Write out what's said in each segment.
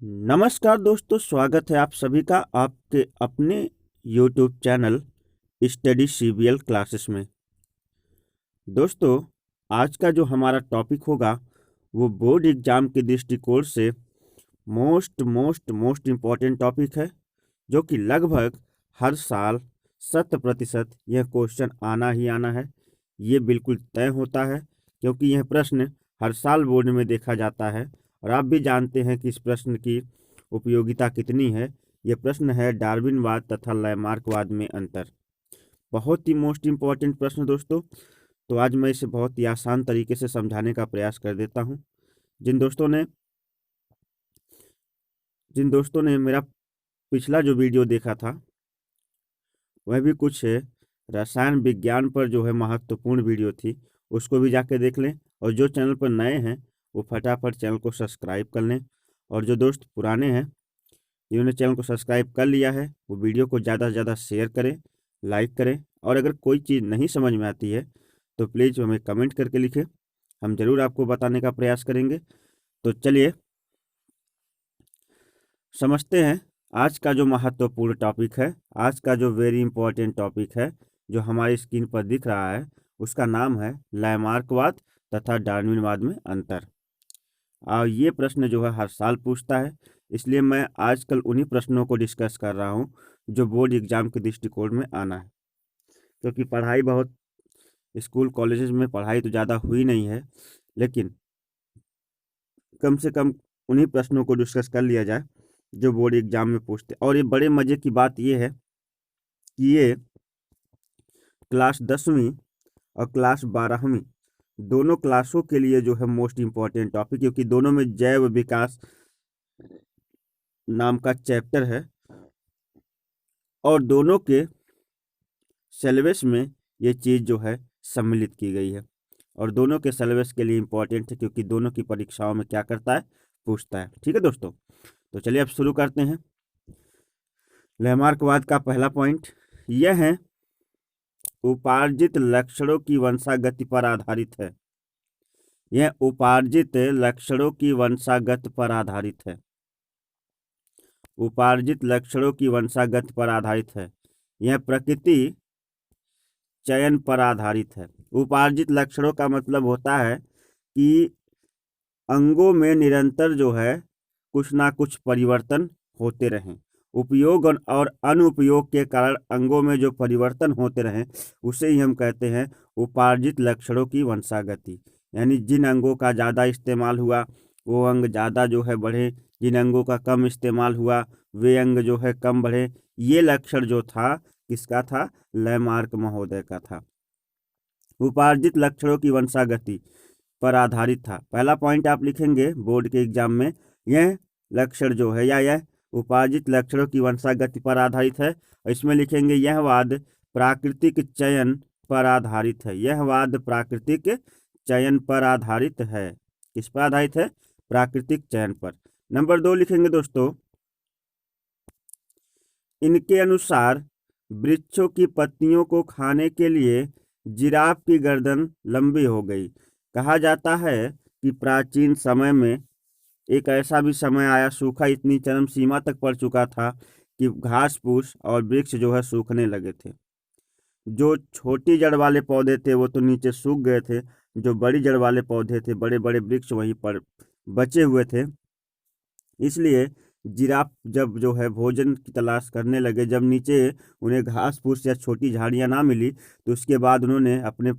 नमस्कार दोस्तों, स्वागत है आप सभी का आपके अपने YouTube channel study CBL classes में। दोस्तों, आज का जो हमारा टॉपिक होगा वो बोर्ड एग्जाम के दृष्टिकोण से मोस्ट इम्पॉर्टेंट टॉपिक है, जो कि लगभग हर साल 100% यह क्वेश्चन आना ही आना है। ये बिल्कुल तय होता है, क्योंकि यह प्रश्न हर साल बोर्ड में देखा जाता है और आप भी जानते हैं कि इस प्रश्न की उपयोगिता कितनी है। यह प्रश्न है डार्विनवाद तथा लैमार्कवाद में अंतर। बहुत ही मोस्ट इम्पॉर्टेंट प्रश्न दोस्तों। तो आज मैं इसे बहुत ही आसान तरीके से समझाने का प्रयास कर देता हूं। जिन दोस्तों ने मेरा पिछला जो वीडियो देखा था वह भी कुछ रसायन विज्ञान पर जो है महत्वपूर्ण वीडियो थी, उसको भी जाके देख लें। और जो चैनल पर नए हैं वो फटाफट चैनल को सब्सक्राइब कर लें। और जो दोस्त पुराने हैं जिन्होंने चैनल को सब्सक्राइब कर लिया है वो वीडियो को ज़्यादा से ज़्यादा शेयर करें, लाइक करें। और अगर कोई चीज़ नहीं समझ में आती है तो प्लीज़ हमें कमेंट करके लिखें, हम ज़रूर आपको बताने का प्रयास करेंगे। तो चलिए समझते हैं आज का जो महत्वपूर्ण टॉपिक है। आज का जो वेरी इंपॉर्टेंट टॉपिक है जो हमारी स्क्रीन पर दिख रहा है, उसका नाम है लैमार्कवाद तथा डार्विनवाद में अंतर। और ये प्रश्न जो है हर साल पूछता है, इसलिए मैं आजकल उन्हीं प्रश्नों को डिस्कस कर रहा हूँ जो बोर्ड एग्जाम के दृष्टिकोण में आना है। क्योंकि पढ़ाई बहुत स्कूल कॉलेजेस में पढ़ाई तो ज़्यादा हुई नहीं है, लेकिन कम से कम उन्हीं प्रश्नों को डिस्कस कर लिया जाए जो बोर्ड एग्जाम में पूछते। और ये बड़े मज़े की बात ये है कि ये क्लास 10वीं और क्लास 12वीं दोनों क्लासों के लिए जो है मोस्ट इम्पॉर्टेंट टॉपिक, क्योंकि दोनों में जैव विकास नाम का चैप्टर है और दोनों के सिलेबस में ये चीज़ जो है सम्मिलित की गई है। और दोनों के सिलेबस के लिए इम्पॉर्टेंट है, क्योंकि दोनों की परीक्षाओं में क्या करता है, पूछता है। ठीक है दोस्तों, तो चलिए अब शुरू करते हैं। लैमार्कवाद का पहला पॉइंट यह है, उपार्जित लक्षणों की वंशागति पर आधारित है। यह उपार्जित लक्षणों की वंशागत पर आधारित है। उपार्जित लक्षणों की वंशागत पर आधारित है। यह प्रकृति चयन पर आधारित है। उपार्जित लक्षणों का मतलब होता है कि अंगों में निरंतर जो है कुछ ना कुछ परिवर्तन होते रहें। उपयोग और अनुपयोग के कारण अंगों में जो परिवर्तन होते रहें उसे ही हम कहते हैं उपार्जित लक्षणों की वंशागति। यानी जिन अंगों का ज़्यादा इस्तेमाल हुआ वो अंग ज़्यादा जो है बढ़े, जिन अंगों का कम इस्तेमाल हुआ वे अंग जो है कम बढ़े। ये लक्षण जो था किसका था? लैमार्क महोदय का था। उपार्जित लक्षणों की वंशागति पर आधारित था। पहला पॉइंट आप लिखेंगे बोर्ड के एग्जाम में, यह लक्षण जो है या यह उपार्जित लक्षणों की वंशागति पर आधारित है। इसमें लिखेंगे यह वाद प्राकृतिक चयन पर आधारित है। यह वाद प्राकृतिक चयन पर आधारित है। किस पर आधारित है? प्राकृतिक चयन पर। नंबर 2 लिखेंगे दोस्तों, इनके अनुसार वृक्षों की पत्तियों को खाने के लिए जिराफ की गर्दन लंबी हो गई। कहा जाता है कि प्राचीन समय में एक ऐसा भी समय आया, सूखा इतनी चरम सीमा तक पड़ चुका था कि घास फूस और वृक्ष जो है सूखने लगे थे। जो छोटी जड़ वाले पौधे थे वो तो नीचे सूख गए थे, जो बड़ी जड़ वाले पौधे थे, बड़े बड़े वृक्ष वहीं पर बचे हुए थे। इसलिए जिराफ जब जो है भोजन की तलाश करने लगे, जब नीचे उन्हें घास फूस या छोटी झाड़ियां ना मिली, तो उसके बाद उन्होंने अपने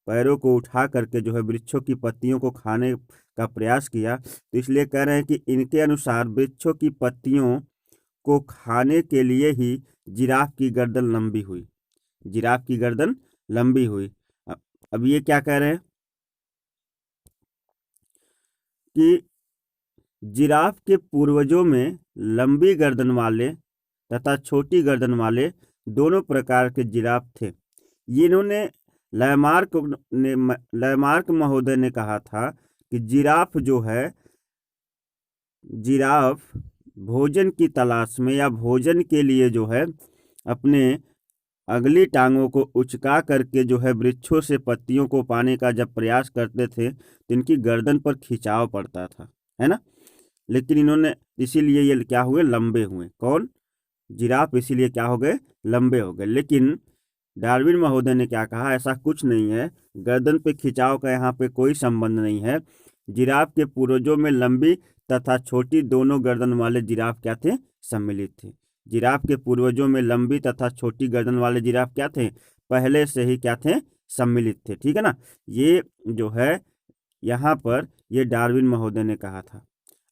पैरों को उठा करके जो है वृक्षों की पत्तियों को खाने का प्रयास किया। तो इसलिए कह रहे हैं कि इनके अनुसार वृक्षों की पत्तियों को खाने के लिए ही जिराफ की गर्दन लंबी हुई। जिराफ की गर्दन लंबी हुई। अब ये क्या कह रहे हैं कि जिराफ के पूर्वजों में लंबी गर्दन वाले तथा छोटी गर्दन वाले दोनों प्रकार के जिराफ थे। ये इन्होंने लैमार्क महोदय ने कहा था कि जिराफ भोजन की तलाश में या भोजन के लिए जो है अपने अगली टांगों को उचका करके जो है वृक्षों से पत्तियों को पाने का जब प्रयास करते थे तो इनकी गर्दन पर खिंचाव पड़ता था, है ना। लेकिन इन्होंने इसीलिए ये क्या हुए, लंबे हुए। कौन? जिराफ इसीलिए क्या हो गए, लंबे हो गए। लेकिन डार्विन महोदय ने क्या कहा, ऐसा कुछ नहीं है, गर्दन पे खिंचाव का यहाँ पे कोई संबंध नहीं है। जिराफ के पूर्वजों में लंबी तथा छोटी दोनों गर्दन वाले जिराफ क्या थे, सम्मिलित थे। जिराफ के पूर्वजों में लंबी तथा छोटी गर्दन वाले जिराफ क्या थे, पहले से ही क्या थे, सम्मिलित थे। ठीक है ना। ये जो है यहाँ पर ये डार्विन महोदय ने कहा था।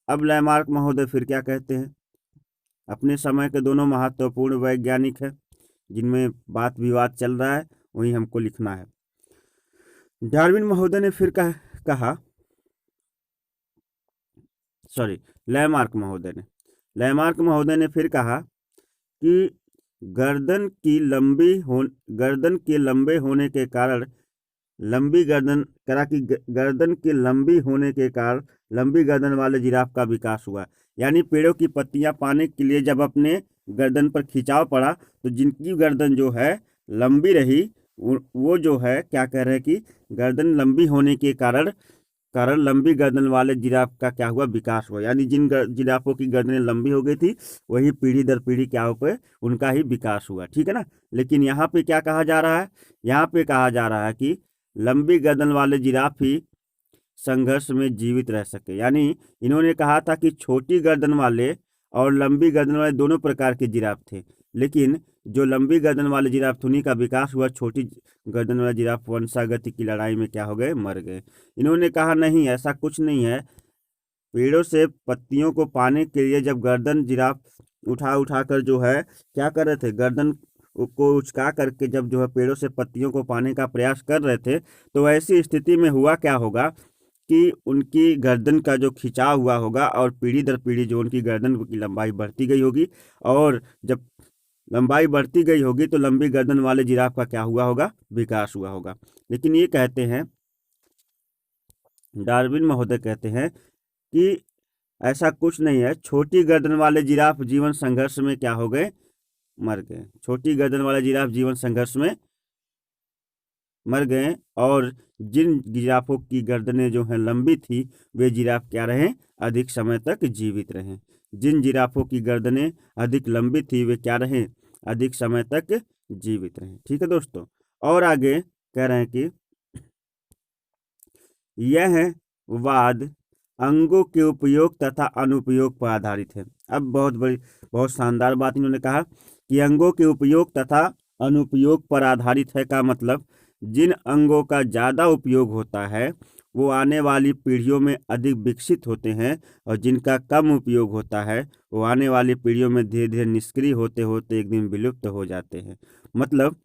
अब लैमार्क महोदय फिर क्या कहते हैं? अपने समय के दोनों महत्वपूर्ण वैज्ञानिक हैं जिनमें बात विवाद चल रहा है, वही हमको लिखना है। डार्विन महोदय ने फिर कहा सॉरी लैमार्क महोदय ने फिर कहा कि गर्दन के लंबे होने के कारण गर्दन के लंबी होने के कारण लंबी गर्दन वाले जिराफ का विकास हुआ। यानी पेड़ों की पत्तियां पाने के लिए जब अपने गर्दन पर खिंचाव पड़ा तो जिनकी गर्दन जो है लंबी रही, वो जो है क्या कह रहे हैं कि गर्दन लंबी होने के कारण लंबी गर्दन वाले जिराफ का क्या हुआ, विकास हुआ। यानी जिन जिराफों की गर्दनें लंबी हो गई थी वही पीढ़ी दर पीढ़ी क्या हो पे उनका ही विकास हुआ। ठीक है ना। लेकिन यहाँ पे क्या कहा जा रहा है, यहाँ पे कहा जा रहा है कि लंबी गर्दन वाले जिराफ ही संघर्ष में जीवित रह सके। यानी इन्होंने कहा था कि छोटी गर्दन वाले और लंबी गर्दन वाले दोनों प्रकार के जिराफ थे, लेकिन जो लंबी गर्दन वाले जिराफ थे उन्हीं का विकास हुआ, छोटी गर्दन वाले जिराफ वंशागति की लड़ाई में क्या हो गए, मर गए। इन्होंने कहा नहीं, ऐसा कुछ नहीं है। पेड़ों से पत्तियों को पाने के लिए जब गर्दन जिराफ उठा कर जो है क्या कर रहे थे, गर्दन को उचका करके जब जो है पेड़ों से पत्तियों को पाने का प्रयास कर रहे थे, तो ऐसी स्थिति में हुआ क्या होगा कि उनकी गर्दन का जो खिंचाव हुआ होगा और पीढ़ी दर पीढ़ी जो उनकी गर्दन की लंबाई बढ़ती गई होगी, और जब लंबाई बढ़ती गई होगी तो लंबी गर्दन वाले जिराफ का क्या हुआ होगा, विकास हुआ होगा। लेकिन ये कहते हैं, डार्विन महोदय कहते हैं कि ऐसा कुछ नहीं है। छोटी गर्दन वाले जिराफ जीवन संघर्ष में क्या हो गए, मर गए। छोटी गर्दन वाले जिराफ जीवन संघर्ष में मर गए, और जिन जिराफों की गर्दनें जो हैं लंबी थी वे जिराफ क्या रहे, अधिक समय तक जीवित रहे। जिन जिराफों की गर्दनें अधिक लंबी थी वे क्या रहे, अधिक समय तक जीवित रहे। ठीक है दोस्तों। और आगे कह रहे हैं कि यह वाद अंगों के उपयोग तथा अनुपयोग पर आधारित है। अब बहुत शानदार बात इन्होंने कहा कि अंगों के उपयोग तथा अनुपयोग पर आधारित है का मतलब जिन अंगों का ज़्यादा उपयोग होता है वो आने वाली पीढ़ियों में अधिक विकसित होते हैं, और जिनका कम उपयोग होता है वो आने वाली पीढ़ियों में धीरे धीरे निष्क्रिय होते होते एक दिन विलुप्त हो जाते हैं। मतलब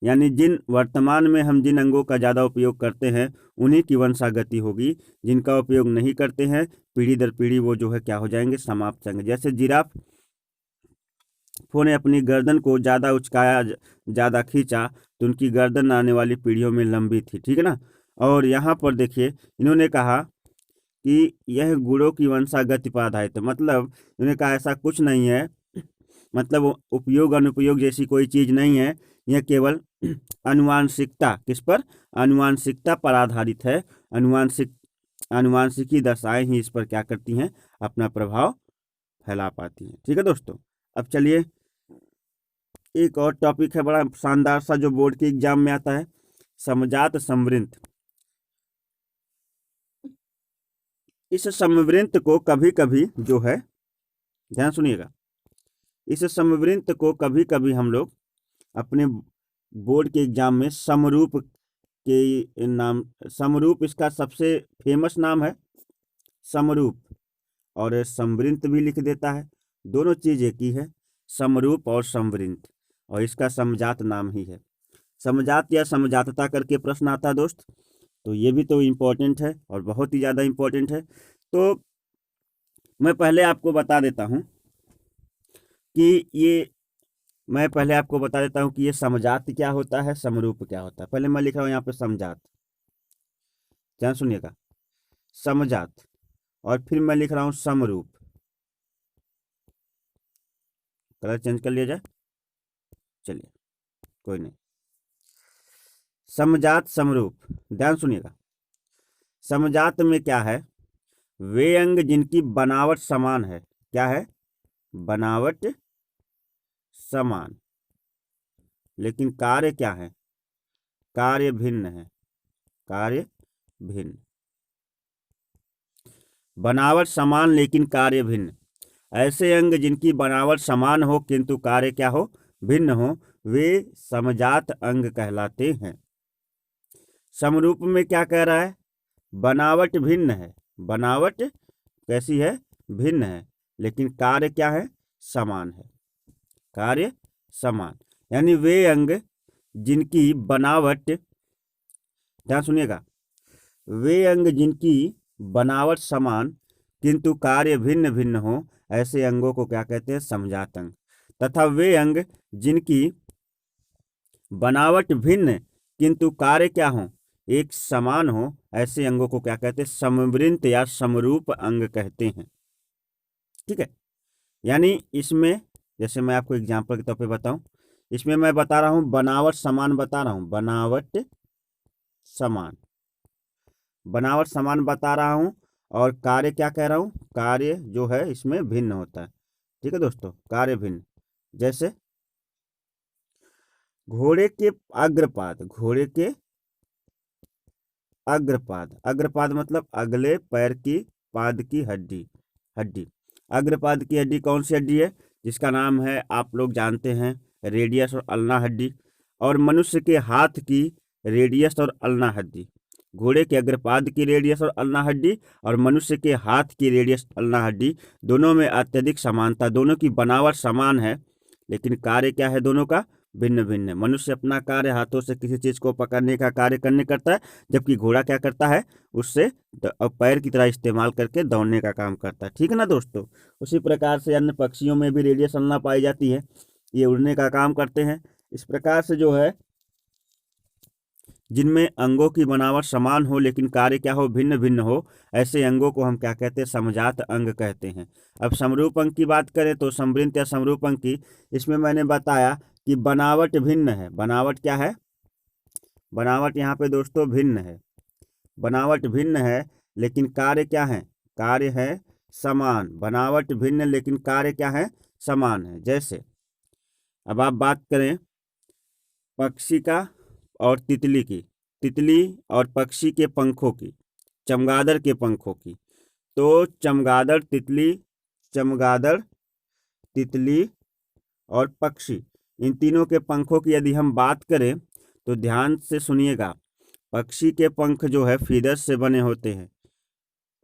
यानी वर्तमान में हम जिन अंगों का ज़्यादा उपयोग करते हैं उन्हीं की वंशागति होगी, जिनका उपयोग नहीं करते हैं पीढ़ी दर पीढ़ी वो जो है क्या हो जाएंगे, समाप्त जाएंगे। जैसे जिराफ ने अपनी गर्दन को ज़्यादा उचकाया, ज़्यादा खींचा, तो उनकी गर्दन आने वाली पीढ़ियों में लंबी थी। ठीक है ना। और यहाँ पर देखिए इन्होंने कहा कि यह गुणों की वंशागति पर आधारित है। मतलब इन्होंने कहा ऐसा कुछ नहीं है, मतलब उपयोग अनुपयोग जैसी कोई चीज़ नहीं है, यह केवल आनुवांशिकता, किस पर, आनुवांशिकता पर आधारित है। आनुवांशिकी दशाएं ही इस पर क्या करती हैं, अपना प्रभाव फैला पाती हैं। ठीक है दोस्तों। अब चलिए एक और टॉपिक है बड़ा शानदार सा जो बोर्ड के एग्जाम में आता है, समजात समवृंत। इस समवृंत को कभी कभी जो है, ध्यान सुनिएगा, इस समवृंत को कभी कभी हम लोग अपने बोर्ड के एग्जाम में समरूप के नाम, समरूप इसका सबसे फेमस नाम है समरूप, और समवृंत भी लिख देता है। दोनों चीज एक ही है, समरूप और समवृंत, और इसका समजात नाम ही है। समजात या समजातता करके प्रश्न आता है दोस्त, तो ये भी तो इम्पोर्टेंट है और बहुत ही ज़्यादा इम्पोर्टेंट है। तो मैं पहले आपको बता देता हूँ कि ये समजात क्या होता है, समरूप क्या होता है। पहले मैं लिख रहा हूँ यहाँ पे समजात, ध्यान सुनिएगा, समजात, और फिर मैं लिख रहा हूँ समरूप। कलर चेंज कर लिया जाए, चलिए कोई नहीं। समजात समरूप, ध्यान सुनिएगा। समजात में क्या है, वे अंग जिनकी बनावट समान है, क्या है, बनावट समान, लेकिन कार्य क्या है, कार्य भिन्न है, कार्य भिन्न। बनावट समान लेकिन कार्य भिन्न, ऐसे अंग जिनकी बनावट समान हो किंतु कार्य क्या हो, भिन्न हो, वे समजात अंग कहलाते हैं। समरूप में क्या कह रहा है, बनावट भिन्न है, बनावट कैसी है, भिन्न है, लेकिन कार्य क्या है, समान है, कार्य समान। यानी वे अंग जिनकी बनावट, ध्यान सुनिएगा, वे अंग जिनकी बनावट समान किंतु कार्य भिन्न भिन्न हो, ऐसे अंगों को क्या कहते हैं, समजात अंग। तथा वे अंग जिनकी बनावट भिन्न किंतु कार्य क्या हो, एक समान हो, ऐसे अंगों को क्या कहते हैं, समवृंत या समरूप अंग कहते हैं। ठीक है, यानी इसमें जैसे मैं आपको एग्जांपल के तौर पे बताऊं, इसमें मैं बता रहा हूं बनावट समान बता रहा हूं, बनावट समान, बनावट समान बता रहा हूं, और कार्य क्या कह रहा हूं, कार्य जो है इसमें भिन्न होता है। ठीक है दोस्तों, कार्य भिन्न, जैसे घोड़े के अग्रपाद, घोड़े के अग्रपाद, अग्रपाद मतलब अगले पैर की पाद की हड्डी, हड्डी, अग्रपाद की हड्डी कौन सी हड्डी है, जिसका नाम है आप लोग जानते हैं रेडियस और अल्ना हड्डी, और मनुष्य के हाथ की रेडियस और अल्ना हड्डी, घोड़े के अग्रपाद की रेडियस और अल्ना हड्डी और मनुष्य के हाथ की रेडियस अल्ना हड्डी, दोनों में अत्यधिक समानता, दोनों की बनावट समान है, लेकिन कार्य क्या है दोनों का, भिन्न भिन्न है। मनुष्य अपना कार्य हाथों से किसी चीज को पकड़ने का कार्य करता है, जबकि घोड़ा क्या करता है, उससे पैर की तरह इस्तेमाल करके दौड़ने का काम करता है। ठीक है ना दोस्तों। उसी प्रकार से अन्य पक्षियों में भी रेडियस अल्ना पाई जाती है, ये उड़ने का काम करते हैं। इस प्रकार से जो है जिनमें अंगों की बनावट समान हो लेकिन कार्य क्या हो, भिन्न भिन्न हो, ऐसे अंगों को हम क्या कहते हैं, समजात अंग कहते हैं। अब समरूप अंग की बात करें तो समवृंत या समरूप अंग की, इसमें मैंने बताया कि बनावट भिन्न है, बनावट क्या है, बनावट यहाँ पे दोस्तों भिन्न है, बनावट भिन्न है लेकिन कार्य क्या है, कार्य है समान, बनावट भिन्न लेकिन कार्य क्या है, समान है। जैसे अब आप बात करें पक्षी का और तितली की, तितली और पक्षी के पंखों की, चमगादड़ के पंखों की, तो चमगादड़ तितली, चमगादड़ तितली और पक्षी, इन तीनों के पंखों की यदि हम बात करें तो ध्यान से सुनिएगा, पक्षी के पंख जो है फीदर्स से बने होते हैं,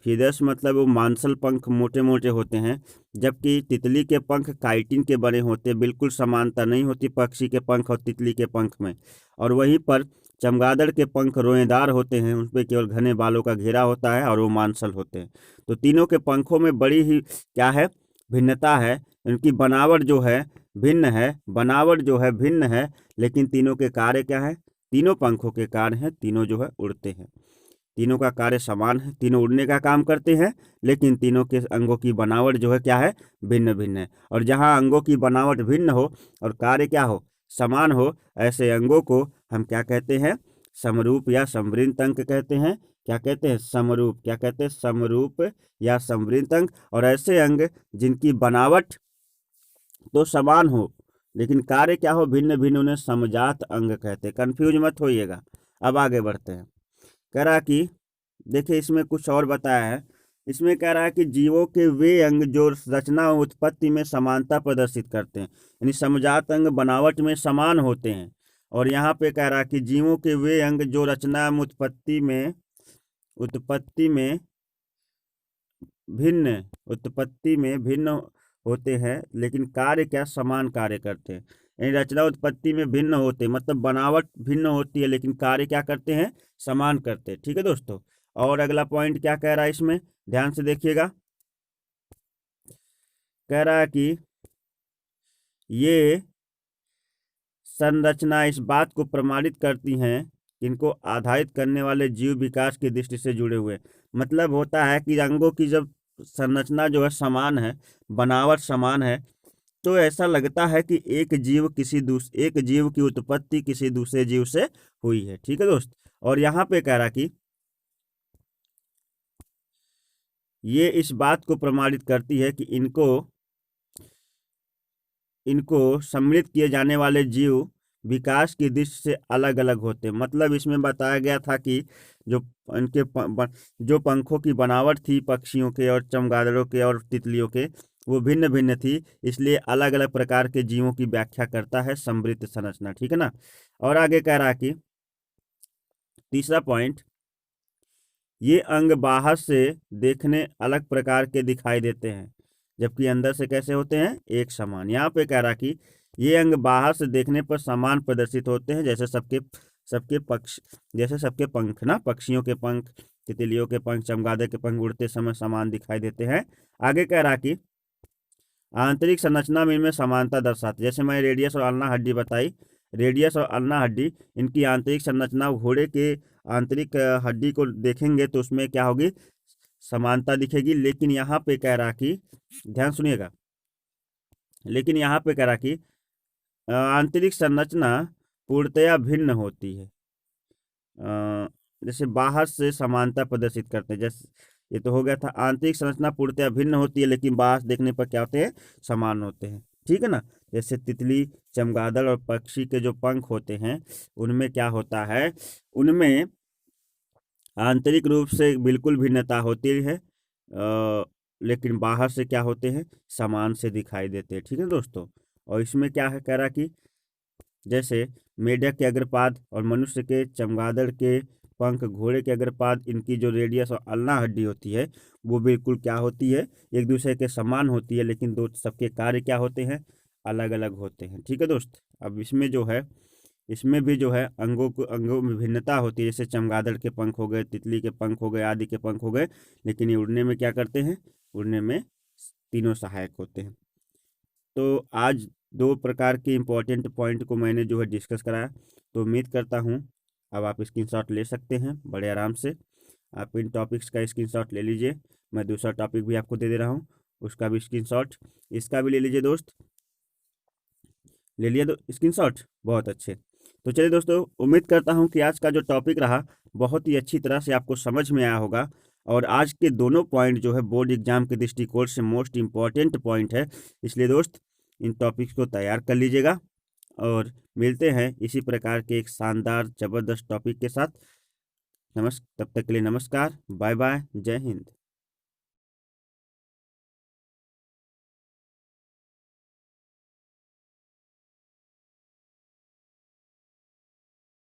फीदर्स मतलब वो मांसल पंख मोटे मोटे होते हैं, जबकि तितली के पंख काइटिन के बने होते हैं, बिल्कुल समानता नहीं होती पक्षी के पंख और तितली के पंख में। और वहीं पर चमगादड़ के पंख रोएदार होते हैं, उन पर केवल घने बालों का घेरा होता है और वो मांसल होते हैं। तो तीनों के पंखों में बड़ी ही क्या है, भिन्नता है, उनकी बनावट जो है भिन्न है, बनावट जो है भिन्न है, लेकिन तीनों के कार्य क्या है, तीनों पंखों के कार्य हैं, तीनों जो है उड़ते हैं, तीनों का कार्य समान है, तीनों उड़ने का काम करते हैं, लेकिन तीनों के अंगों की बनावट जो है क्या है, भिन्न भिन्न है। और जहाँ अंगों की बनावट भिन्न हो और कार्य क्या हो, समान हो, ऐसे अंगों को हम क्या कहते हैं, समरूप या समवृंत अंग कहते हैं। क्या कहते हैं, समरूप, क्या कहते हैं, समरूप या समवृंत अंग। और ऐसे अंग जिनकी बनावट तो समान हो लेकिन कार्य क्या हो, भिन्न भिन्न, उन्हें समजात अंग कहते हैं। कंफ्यूज मत होइएगा। अब आगे बढ़ते हैं। कह रहा कि देखिए इसमें कुछ और बताया है, इसमें कह रहा है कि जीवों के वे अंग जो रचना और उत्पत्ति में समानता प्रदर्शित करते हैं, यानी समजात अंग बनावट में समान होते हैं। और यहाँ पे कह रहा है कि जीवों के वे अंग जो रचना एवं उत्पत्ति में भिन्न होते हैं, लेकिन कार्य क्या, समान कार्य करते हैं। यानी रचना उत्पत्ति में भिन्न होते हैं, मतलब बनावट भिन्न होती है लेकिन कार्य क्या करते हैं, समान करते हैं। ठीक है दोस्तों। और अगला पॉइंट क्या कह रहा है इसमें, ध्यान से देखिएगा। कह रहा है कि ये संरचना इस बात को प्रमाणित करती हैं कि इनको आधारित करने वाले जीव विकास की दृष्टि से जुड़े हुए। मतलब होता है कि अंगों की जब संरचना जो है समान है, बनावट समान है, तो ऐसा लगता है कि एक जीव की उत्पत्ति किसी दूसरे जीव से हुई है। ठीक है दोस्त। और यहाँ पे कह रहा कि ये इस बात को प्रमाणित करती है कि इनको सम्मिलित किए जाने वाले जीव विकास की दृष्टि से अलग अलग होते हैं। मतलब इसमें बताया गया था कि जो इनके जो पंखों की बनावट थी पक्षियों के और चमगादड़ों के और तितलियों के, वो भिन्न भिन्न थी, इसलिए अलग अलग प्रकार के जीवों की व्याख्या करता है समृद्ध संरचना। ठीक है ना। और आगे कह रहा कि तीसरा पॉइंट, ये अंग बाहर से देखने अलग प्रकार के दिखाई देते हैं जबकि अंदर से कैसे होते हैं, एक समान। यहाँ पे कह रहा कि ये अंग बाहर से देखने पर समान प्रदर्शित होते हैं, जैसे सबके पंख ना, पक्षियों के पंख, तितलियों के पंख, चमगादड़ के पंख उड़ते समय समान दिखाई देते हैं। आगे कह रहा कि आंतरिक संरचना में इनमें समानता दर्शाती, जैसे मैं रेडियस और अल्ना हड्डी बताई, रेडियस और अल्ना हड्डी इनकी आंतरिक संरचना, घोड़े के आंतरिक हड्डी को देखेंगे तो उसमें क्या होगी, समानता दिखेगी। लेकिन यहाँ पे कह रहा कि, ध्यान सुनिएगा, लेकिन यहाँ पे कह रहा कि आंतरिक संरचना पूर्णतया भिन्न होती है। जैसे बाहर से समानता प्रदर्शित करते हैं, जैसे ये तो हो गया था, आंतरिक संरचना पूर्णतया भिन्न होती है लेकिन बाहर देखने पर क्या होते हैं, समान होते हैं। ठीक है ना। जैसे तितली, चमगादड़ और पक्षी के जो पंख होते हैं उनमें क्या होता है, उनमें आंतरिक रूप से बिल्कुल भिन्नता होती है, लेकिन बाहर से क्या होते हैं, समान से दिखाई देते हैं। ठीक है दोस्तों। और इसमें क्या है, कह रहा कि जैसे मेढक के अग्रपाद और मनुष्य के, चमगादड़ के पंख, घोड़े के अग्रपाद, इनकी जो रेडियस और अल्ना हड्डी होती है वो बिल्कुल क्या होती है, एक दूसरे के समान होती है, लेकिन दो सबके कार्य क्या होते हैं, अलग अलग होते हैं। ठीक है दोस्त। अब इसमें जो है, इसमें भी जो है अंगों में भिन्नता होती है, जैसे चमगादड़ के पंख हो गए, तितली के पंख हो गए, आदि के पंख हो गए, लेकिन ये उड़ने में क्या करते हैं, उड़ने में तीनों सहायक होते हैं। तो आज दो प्रकार के इंपॉर्टेंट पॉइंट को मैंने जो है डिस्कस कराया, तो उम्मीद करता हूँ अब आप स्क्रीनशॉट ले सकते हैं बड़े आराम से। आप इन टॉपिक्स का स्क्रीनशॉट ले लीजिए, मैं दूसरा टॉपिक भी आपको दे दे रहा हूँ, उसका भी स्क्रीनशॉट, इसका भी ले लीजिए दोस्त। ले लिया तो स्क्रीनशॉट, बहुत अच्छे। तो चलिए दोस्तों, उम्मीद करता हूँ कि आज का जो टॉपिक रहा बहुत ही अच्छी तरह से आपको समझ में आया होगा। और आज के दोनों पॉइंट जो है बोर्ड एग्जाम के दृष्टिकोण से मोस्ट इम्पॉर्टेंट पॉइंट है, इसलिए दोस्त इन टॉपिक्स को तैयार कर लीजिएगा। और मिलते हैं इसी प्रकार के एक शानदार ज़बरदस्त टॉपिक के साथ। तब तक के लिए नमस्कार, बाय बाय, जय हिंद।